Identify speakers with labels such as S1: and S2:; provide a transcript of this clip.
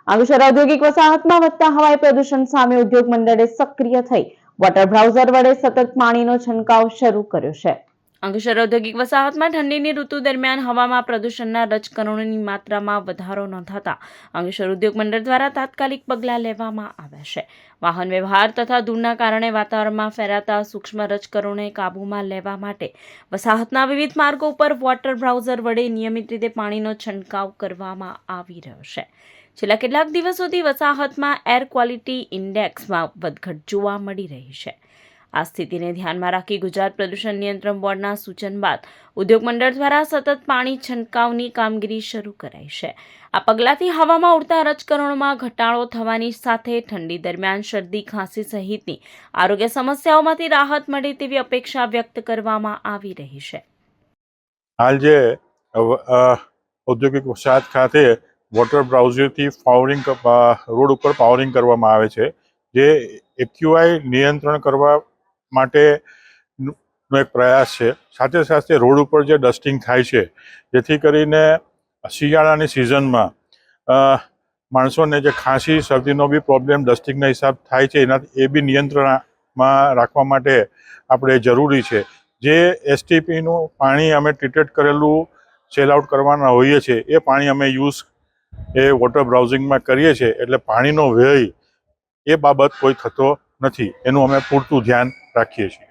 S1: અંકલેશ્વર ઔદ્યોગિક વસાહતમાં વધતા હવાઈ પ્રદૂષણ સામે ઉદ્યોગ મંડળે સક્રિય થઈ વોટર બ્રાઉઝર વડે સતત પાણીનો છંટકાવ શરૂ કર્યો છે। અંકલેશ્વર ઔદ્યોગિક વસાહતમાં ઠંડીની ઋતુ દરમિયાન હવામાં પ્રદૂષણના રજકણોની માત્રામાં વધારો નોંધાતા અંકલેશ્વર ઉદ્યોગ મંડળ દ્વારા તાત્કાલિક પગલાં લેવામાં આવ્યા છે। વાહન વ્યવહાર તથા ધૂળના કારણે વાતાવરણમાં ફેલાતા સૂક્ષ્મ રજકણોને કાબૂમાં લેવા માટે વસાહતના વિવિધ માર્ગો પર વોટર બ્રાઉઝર વડે નિયમિત રીતે પાણીનો છંટકાવ કરવામાં આવી રહ્યો છે। છેલ્લા કેટલાક દિવસોથી વસાહતમાં એર ક્વોલિટી ઇન્ડેક્સમાં વધઘટ જોવા મળી રહી છે। આ સ્થિતિને ધ્યાનમાં રાખી ગુજરાત પ્રદૂષણ નિયંત્રણ બોર્ડના સૂચન બાદ ઉદ્યોગ મંડળ દ્વારા સતત પાણી છંટકાવની કામગીરી શરૂ કરાઈ છે। આ પગલાંથી હવામાં ઉડતા રજકણોમાં ઘટાડો થવાની સાથે ઠંડી દરમિયાન શરદી ખાંસી સહિતની આરોગ્ય સમસ્યાઓમાંથી રાહત મળે તેવી અપેક્ષા વ્યક્ત કરવામાં આવી રહી છે।
S2: હાલ જે ઔદ્યોગિક વસાહત ખાતે વોટર બ્રાઉઝરથી પાવરિંગ રોડ ઉપર પાવરિંગ કરવામાં આવે છે, જે એક્યુઆઈ નિયંત્રણ કરવા માટેનો એક પ્રયાસ છે। સાથે સાથે રોડ ઉપર જે ડસ્ટિંગ થાય છે, જેથી કરીને શિયાળાની સિઝનમાં માણસોને જે ખાંસી શરદીનો બી પ્રોબ્લેમ ડસ્ટિંગના હિસાબ થાય છે, એ બી નિયંત્રણમાં રાખવા માટે આપણે જરૂરી છે। જે એસટીપીનું પાણી અમે ટ્રીટેડ કરેલું સેલ આઉટ કરવાના હોઈએ છીએ, એ પાણી અમે યુઝ વોટર બ્રાઉઝિંગમાં કરીએ છીએ, એટલે પાણીનો વ્યય એ બાબત કોઈ થતો નથી, એનું અમે પૂરતું ધ્યાન રાખીએ છીએ।